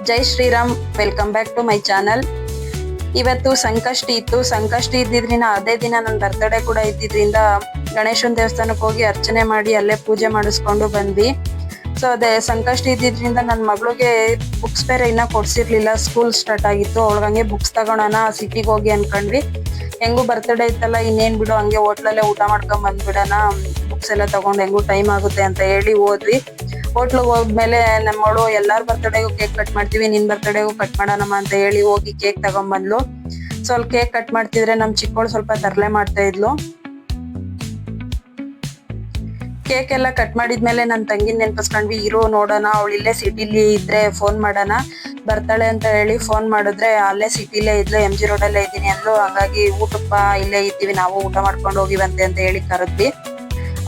Jai Shriram. Welcome back to my channel. ಇವತ್ತು ಸಂಕಷ್ಟಿ ಇತ್ತು. ಸಂಕಷ್ಟಿ ಇದ್ದಿದ್ರಿಂದ ಅದೇ ದಿನ ನನ್ನ ಬರ್ತ್ಡೇ ಕೂಡ ಇದ್ದಿದ್ರಿಂದ ಗಣೇಶನ ದೇವಸ್ಥಾನಕ್ಕೆ ಹೋಗಿ ಅರ್ಚನೆ ಮಾಡಿ ಅಲ್ಲೇ ಪೂಜೆ ಮಾಡಿಸ್ಕೊಂಡು ಬಂದ್ವಿ. ಸೊ ಅದೇ ಸಂಕಷ್ಟಿ ಇದ್ದಿದ್ರಿಂದ ನನ್ನ ಮಗಳಿಗೆ ಬುಕ್ಸ್ ಬೇರೆ ಇನ್ನ ಕೊಡ್ಸಿರ್ಲಿಲ್ಲ. ಸ್ಕೂಲ್ ಸ್ಟಾರ್ಟ್ ಆಗಿತ್ತು. ಅವಳಿಗೆ ಬುಕ್ಸ್ ತಗೋಣ ಸಿಟಿಗೆ ಹೋಗಿ ಅನ್ಕೊಂಡ್ವಿ. ಹೆಂಗೂ ಬರ್ತ್ಡೇ ಇತ್ತಲ್ಲ, ಇನ್ನೇನ್ ಬಿಡು ಹಂಗೆ ಹೋಟ್ಲಲ್ಲೇ ಊಟ ಮಾಡ್ಕೊಂಡ್ ಬಂದ್ಬಿಡೋಣ, ಬುಕ್ಸ್ ಎಲ್ಲ ತಗೊಂಡು ಹೆಂಗೂ ಟೈಮ್ ಆಗುತ್ತೆ ಅಂತ ಹೇಳಿ ಹೋದ್ವಿ. ಹೋಟ್ಲಿಗೆ ಹೋದ್ಮೇಲೆ ನಮ್ಮವಳು ಎಲ್ಲಾರ ಬರ್ತ್ಡೇಗೂ ಕೇಕ್ ಕಟ್ ಮಾಡ್ತೀವಿ, ನಿನ್ ಬರ್ತ್ಡೇಗೂ ಕಟ್ ಮಾಡೋಣಮ್ಮ ಅಂತ ಹೇಳಿ ಹೋಗಿ ಕೇಕ್ ತಗೊಂಡ್ಬಂದ್ಲು. ಸೊ ಅಲ್ಲಿ ಕೇಕ್ ಕಟ್ ಮಾಡ್ತಿದ್ರೆ ನಮ್ ಚಿಕ್ಕವಳು ಸ್ವಲ್ಪ ತರಲೆ ಮಾಡ್ತಾ ಇದ್ಲು. ಕೇಕ್ ಎಲ್ಲ ಕಟ್ ಮಾಡಿದ್ಮೇಲೆ ನನ್ನ ತಂಗಿನ ನೆನ್ಪಿಸ್ಕೊಂಡ್ವಿ. ಇರೋ ನೋಡೋಣ, ಅವಳು ಇಲ್ಲೇ ಸಿಟಿಲಿ ಇದ್ರೆ ಫೋನ್ ಮಾಡೋಣ, ಬರ್ತಾಳೆ ಅಂತ ಹೇಳಿ ಫೋನ್ ಮಾಡಿದ್ರೆ ಅಲ್ಲೇ ಸಿಟಿಲೇ ಇದ್ಲು, MG ರೋಡಲ್ಲೇ ಇದ್ದೀನಿ ಅಂದ್ಲು. ಹಂಗಾಗಿ ಊಟಪ್ಪ ಇಲ್ಲೇ ಇದ್ದೀವಿ, ನಾವು ಊಟ ಮಾಡ್ಕೊಂಡು ಹೋಗಿವಂತೆ ಅಂತ ಹೇಳಿ ಕರೆದ್ವಿ.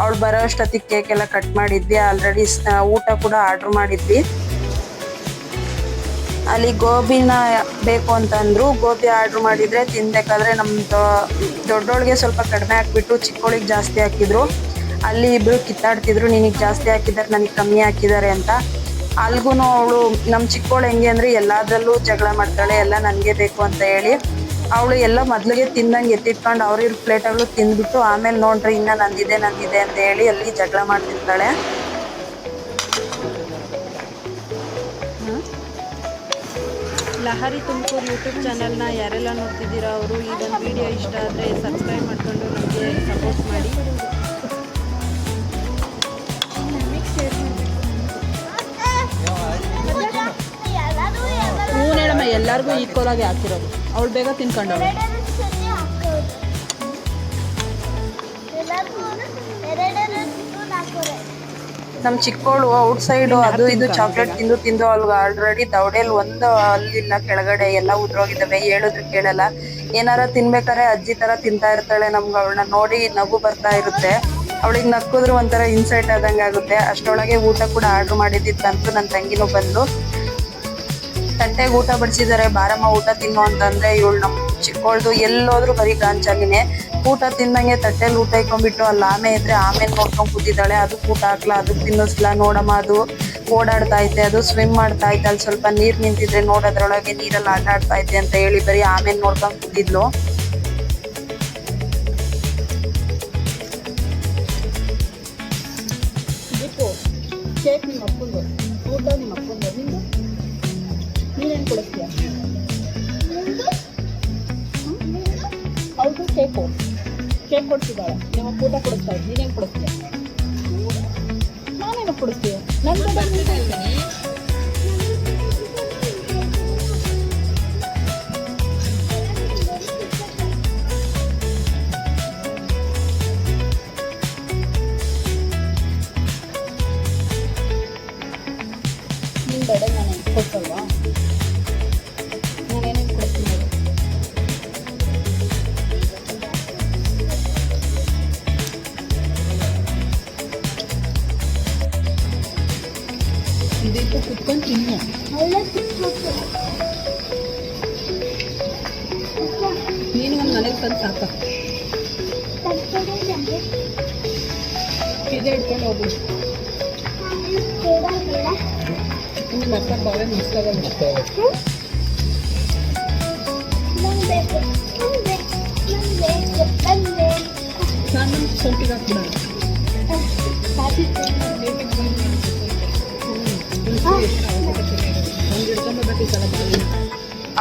ಅವಳು ಬರೋ ಅಷ್ಟೊತ್ತಿಗೆ ಕೇಕ್ ಎಲ್ಲ ಕಟ್ ಮಾಡಿದ್ವಿ. ಆಲ್ರೆಡಿ ಊಟ ಕೂಡ ಆರ್ಡರ್ ಮಾಡಿದ್ವಿ. ಅಲ್ಲಿ ಗೋಬಿನ ಬೇಕು ಅಂತಂದ್ರು. ಗೋಬಿ ಆರ್ಡರ್ ಮಾಡಿದ್ರೆ ತಿನ್ಬೇಕಾದ್ರೆ ನಮ್ದು ದೊಡ್ಡೋಳಿಗೆ ಸ್ವಲ್ಪ ಕಡಿಮೆ ಹಾಕ್ಬಿಟ್ಟು ಚಿಕ್ಕವಳಿಗೆ ಜಾಸ್ತಿ ಹಾಕಿದ್ರು. ಅಲ್ಲಿ ಇಬ್ರು ಕಿತ್ತಾಡ್ತಿದ್ರು, ನಿನಗೆ ಜಾಸ್ತಿ ಹಾಕಿದ್ದಾರೆ, ನನಗೆ ಕಮ್ಮಿ ಹಾಕಿದ್ದಾರೆ ಅಂತ. ಅಲ್ಗೂ ಅವಳು ನಮ್ಮ ಚಿಕ್ಕವಳು ಹೆಂಗೆ ಅಂದ್ರೆ ಎಲ್ಲಾದ್ರಲ್ಲೂ ಜಗಳ ಮಾಡ್ತಾಳೆ, ಎಲ್ಲ ನನಗೆ ಬೇಕು ಅಂತ ಹೇಳಿ. ಅವಳು ಎಲ್ಲ ಮೊದ್ಲಿಗೆ ತಿಂದಂಗೆ ಎತ್ತಿಟ್ಕೊಂಡು ಅವ್ರಿವ್ರ ಪ್ಲೇಟಗಳು ತಿಂದ್ಬಿಟ್ಟು ಆಮೇಲೆ ನೋಡ್ರಿ ಇನ್ನ ನಂದಿದೆ ಅಂತ ಹೇಳಿ ಅಲ್ಲಿ ಜಗಳ ಮಾಡ್ತಿರ್ತಾಳೆ. ಲಹರಿ ತುಮಕೂರು ಯೂಟ್ಯೂಬ್ ಚಾನಲ್ನ ಯಾರೆಲ್ಲ ನೋಡ್ತಿದ್ದೀರಾ ಅವರು ಈ ಒಂದು ವಿಡಿಯೋ ಇಷ್ಟ ಆದರೆ ಸಬ್ಸ್ಕ್ರೈಬ್ ಮಾಡ್ಕೊಂಡು ನಮಗೆ ಸಪೋರ್ಟ್ ಮಾಡಿ. ಹೇಳಮ್ಮ, ಎಲ್ಲರಿಗೂ ಈಕ್ವಲ್ ಆಗಿ ಹಾಕಿರೋದು. ಅವಳು ಬೇಗ ತಿನ್ಕೊಂಡವಳು. ನಮ್ ಚಿಕ್ಕವಳು ಔಟ್ ಸೈಡ್ ಅದು ಇದು ಚಾಕ್ಲೇಟ್ ತಿಂದು ಅಲ್ಗ ಆಲ್ರೆಡಿ ದವಡೆಯಲ್ಲಿ ಒಂದು ಅಲ್ಲಿಲ್ಲ, ಕೆಳಗಡೆ ಎಲ್ಲ ಉದ್ರೋಗಿದ್ದಾವೆ. ಹೇಳಿದ್ರು ಕೇಳಲ್ಲ. ಏನಾರ ತಿನ್ಬೇಕಾರೆ ಅಜ್ಜಿ ತರ ತಿಂತಾ ಇರ್ತಾಳೆ. ನಮ್ಗೆ ಅವಳನ್ನ ನೋಡಿ ನಗು ಬರ್ತಾ ಇರುತ್ತೆ. ಅವಳಿಗೆ ನಕ್ಕಿದ್ರು ಒಂಥರ ಇನ್ಸೈಟ್ ಆದಂಗೆ ಆಗುತ್ತೆ. ಅಷ್ಟೊಳಗೆ ಊಟ ಕೂಡ ಆರ್ಡರ್ ಮಾಡಿದ್ದಿತ್ತು ಬಂತು. ನನ್ನ ತಂಗಿನೂ ಬಂದು ತಟ್ಟೆಗೆ ಊಟ ಬಡಿಸಿದ್ದಾರೆ. ಬಾರಮ್ಮ ಊಟ ತಿನ್ನು ಅಂತಂದ್ರೆ ಇವಳು ನಮ್ ಚಿಕ್ಕವಳ್ದು ಎಲ್ಲೋದ್ರು ಬರೀ ಗಾಂಚಾಗಿನೇ. ಊಟ ತಿಂದಂಗೆ ತಟ್ಟೆಲಿ ಊಟ ಇಟ್ಕೊಂಡ್ಬಿಟ್ಟು ಅಲ್ಲಿ ಆಮೆ ಇದ್ರೆ ಆಮೇಲೆ ನೋಡ್ಕೊಂಡ್ ಕೂತಿದ್ದಾಳೆ. ಅದಕ್ಕೆ ಊಟ ಹಾಕ್ಲಾ, ಅದಕ್ಕೆ ತಿನ್ನಿಸ್ಲಾ, ನೋಡಮ್ಮ ಅದು ಓಡಾಡ್ತಾ ಐತೆ, ಅದು ಸ್ವಿಮ್ ಮಾಡ್ತಾ ಐತೆ, ಅಲ್ಲಿ ಸ್ವಲ್ಪ ನೀರ್ ನಿಂತಿದ್ರೆ ನೋಡೋದ್ರೊಳಗೆ ನೀರಲ್ಲಿ ಆಟ ಆಡ್ತಾ ಐತೆ ಅಂತ ಹೇಳಿ ಬರೀ ಆಮೇಲೆ ನೋಡ್ಕೊಂಡ್ ಕೂತಿದ್ಲು. ಕೇಕ್ ನಿಮ್ಮ ಅಪ್ಪಂದು, ಊಟ ನಿಮ್ಮ ಅಪ್ಪಂದು, ನಿಂದು ನೀನೇನು ಕೊಡಿಸ್ತೀಯ? ಹೌದು, ಕೇಕ್ ಕೊಡ್ತಿದ್ದಾಳೆ. ನಿಮ್ಮ ಊಟ ಕೊಡಿಸ್ತಾ ಇದ್ದ, ನೀನೇನು ಕೊಡಿಸ್ತೀಯ? ನಾನೇನು ಕೊಡಿಸ್ತೀಯ? ನನ್ನ ನಾನು ಕೊಡ್ಸಲ್ವಾ? ನಾನೇನೇನು ಕೊಡ್ತೀನಿ ನೋಡಿ. ಇದಕ್ಕೆ ಕುತ್ಕೊಂಡು ತಿನ್ನು. ನೀನು ಒಂದು ಮನೆಗೆ ತಂದು ಸಾಕ. ಇದೇ ಇಟ್ಕೊಂಡು ಹೋಗಿ. ಮಸಾಲ ಬಾಳೆ ಮಸಾಲ ನಾನು ಸೊಂಟಿಗೆ ಹಾಕ್ಬಿಡೋಣ.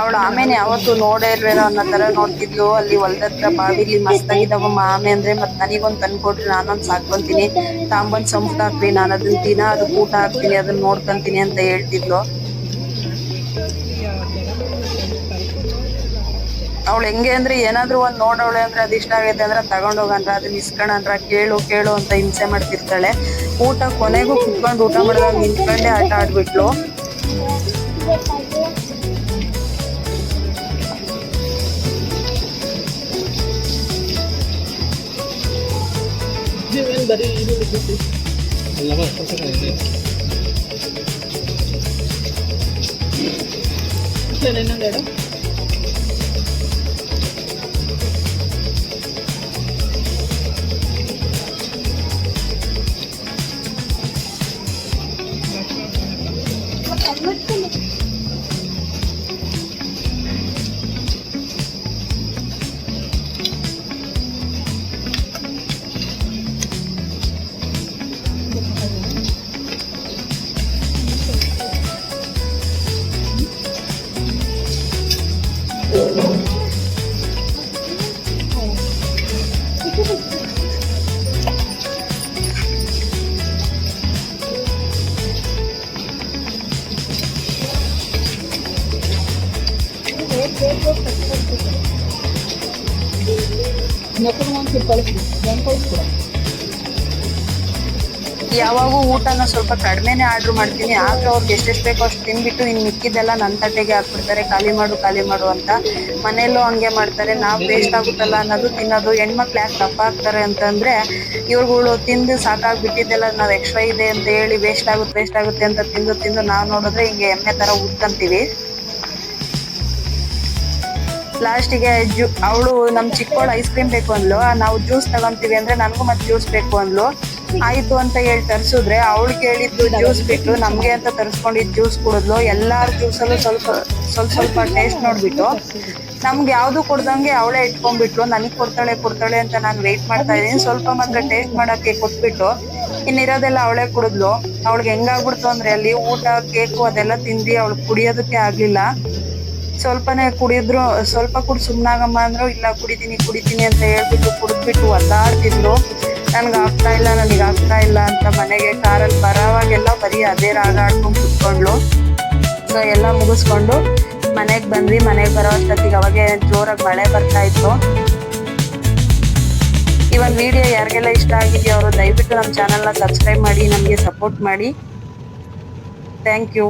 ಅವಳು ಆಮೇಲೆ ಯಾವತ್ತು ನೋಡೇ ಇಲ್ವೇನೋ ಅನ್ನೋ ತರ ನೋಡ್ತಿದ್ಲು. ಅಲ್ಲಿ ಹೊಲ್ದತ್ರ ಬಾವಿಲಿ ಮಸ್ತಾಗಿದ್ದಾವಮ್ಮ ಆಮೆ ಅಂದ್ರೆ. ಮತ್ ನನಗೊಂದು ತಂದ್ಕೊಡ್ರಿ, ನಾನೊಂದು ಸಾಕೊಂತೀನಿ, ತಾಂಬಂದ್ ಸಂಪುಟ ಹಾಕ್ರಿ, ನಾನು ಅದನ್ನ ದಿನ ಅದಕ್ಕೆ ಊಟ ಹಾಕ್ತೀನಿ, ಅದನ್ನ ನೋಡ್ಕೊಂತೀನಿ ಅಂತ ಹೇಳ್ತಿದ್ಲು. ಅವಳು ಹೆಂಗೆ ಅಂದ್ರೆ ಏನಾದ್ರು ಒಂದ್ ನೋಡವಳೆ ಅಂದ್ರೆ ಅದು ಇಷ್ಟ ಆಗೈತೆ ಅಂದ್ರೆ ತಗೊಂಡೋಗನ್ರ, ಅದನ್ನ ಇಸ್ಕೊಳನ್ರ, ಕೇಳು ಅಂತ ಹಿಂಸೆ ಮಾಡ್ತಿರ್ತಾಳೆ. ಊಟ ಕೊನೆಗೂ ಕುತ್ಕೊಂಡು ಊಟ ಮಾಡಿದಾಗ ನಿಂತ್ಕೊಂಡೆ ಆಟ ಆಡ್ಬಿಟ್ಲು. ಬರೀ ಈರುಳ್ಳಿ ಬಿಟ್ಟು ಇನ್ನೊಂದೆರಡು ಯಾವಾಗೂ ಊಟನ ಸ್ವಲ್ಪ ಕಡಿಮೆನೆ ಆರ್ಡರ್ ಮಾಡ್ತೀನಿ. ಆಗ ಅವ್ರಿಗೆ ಎಷ್ಟೆಷ್ಟು ಬೇಕೋ ಅಷ್ಟು ತಿನ್ಬಿಟ್ಟು ಇನ್ನು ಮಿಕ್ಕಿದ್ದೆಲ್ಲ ನನ್ನ ತಟ್ಟೆಗೆ ಹಾಕ್ಬಿಡ್ತಾರೆ, ಖಾಲಿ ಮಾಡು ಅಂತ. ಮನೆಯಲ್ಲೂ ಹಂಗೆ ಮಾಡ್ತಾರೆ. ನಾವು ವೇಸ್ಟ್ ಆಗುತ್ತಲ್ಲ ಅನ್ನೋದು ತಿನ್ನೋದು. ಹೆಣ್ಮಕ್ಳು ಯಾಕೆ ದಪ್ಪ ಆಗ್ತಾರೆ ಅಂತಂದ್ರೆ ಇವ್ರುಗಳು ತಿಂದು ಸಾಕಾಗ್ಬಿಟ್ಟಿದ್ದೆಲ್ಲ ನಾವು ಎಕ್ಸ್ಟ್ರಾ ಇದೆ ಅಂತ ಹೇಳಿ ವೇಸ್ಟ್ ಆಗುತ್ತೆ ಅಂತ ತಿಂದು ನಾವು ನೋಡಿದ್ರೆ ಹಿಂಗೆ ಎಮ್ಮೆ ತರ ಉಟ್ಕೊಂತೀವಿ. ಲಾಸ್ಟಿಗೆ ಅವಳು ನಮ್ಮ ಚಿಕ್ಕವಳು ಐಸ್ ಕ್ರೀಮ್ ಬೇಕು ಅಂದ್ಲು. ನಾವು ಜ್ಯೂಸ್ ತಗೊಂತೀವಿ ಅಂದ್ರೆ ನನಗೂ ಮತ್ತೆ ಜ್ಯೂಸ್ ಬೇಕು ಅಂದ್ಲು. ಆಯ್ತು ಅಂತ ಹೇಳಿ ತರಿಸಿದ್ರೆ ಅವಳಿಗೆ ಹೇಳಿದ್ದು ಜ್ಯೂಸ್ ಬಿಟ್ಟು ನಮ್ಗೆ ಅಂತ ತರಿಸ್ಕೊಂಡಿದ್ದು ಜ್ಯೂಸ್ ಕುಡಿದ್ಲು. ಎಲ್ಲಾರ ಜ್ಯೂಸಲ್ಲೂ ಸ್ವಲ್ಪ ಟೇಸ್ಟ್ ನೋಡ್ಬಿಟ್ಟು ನಮ್ಗೆ ಯಾವ್ದು ಕೊಡ್ದಂಗೆ ಅವಳೇ ಇಟ್ಕೊಂಡ್ಬಿಟ್ಲು. ನನಗೆ ಕೊಡ್ತಾಳೆ ಅಂತ ನಾನು ವೆಯ್ಟ್ ಮಾಡ್ತಾ ಇದ್ದೀನಿ. ಸ್ವಲ್ಪ ಮಾತ್ರ ಟೇಸ್ಟ್ ಮಾಡಕ್ಕೆ ಕೊಟ್ಬಿಟ್ಟು ಇನ್ನಿರೋದೆಲ್ಲ ಅವಳೇ ಕುಡಿದ್ಲು. ಅವಳಿಗೆ ಹೆಂಗಾಗ್ಬಿಡ್ತು ಅಂದ್ರೆ ಅಲ್ಲಿ ಊಟ ಕೇಕು ಅದೆಲ್ಲ ತಿಂದು ಅವಳು ಕುಡಿಯೋದಕ್ಕೆ ಆಗ್ಲಿಲ್ಲ. ಸ್ವಲ್ಪನೇ ಕುಡಿದ್ರು. ಸ್ವಲ್ಪ ಕುಡಿ ಸುಮ್ನಾಗಮ್ಮ ಅಂದ್ರು. ಇಲ್ಲ ಕುಡಿತೀನಿ ಅಂತ ಹೇಳ್ಬಿಟ್ಟು ಕುಡಿದ್ಬಿಟ್ಟು ಒದ್ದಾಡ್ತಿದ್ಲು. ನನಗೆ ಆಗ್ತಾ ಇಲ್ಲ ಅಂತ ಮನೆಗೆ ಕಾರಲ್ಲಿ ಬರೋವಾಗೆಲ್ಲ ಬರೀ ಅದೇ ರಾಗ ಆಡ್ಕೊಂಡು ಕುತ್ಕೊಂಡ್ಲು. ಸೊ ಎಲ್ಲ ಮುಗಿಸ್ಕೊಂಡು ಮನೆಗೆ ಬಂದ್ವಿ. ಮನೆಗೆ ಬರೋ ಅಷ್ಟೊತ್ತಿಗೆ ಅವಾಗೆ ಜೋರಾಗಿ ಮಳೆ ಬರ್ತಾ ಇತ್ತು. ಈ ಒಂದು ವಿಡಿಯೋ ಯಾರಿಗೆಲ್ಲ ಇಷ್ಟ ಆಗಿದೆಯೋ ಅವರು ದಯವಿಟ್ಟು ನಮ್ಮ ಚಾನಲ್ನ ಸಬ್ಸ್ಕ್ರೈಬ್ ಮಾಡಿ, ನಮಗೆ ಸಪೋರ್ಟ್ ಮಾಡಿ. Thank you.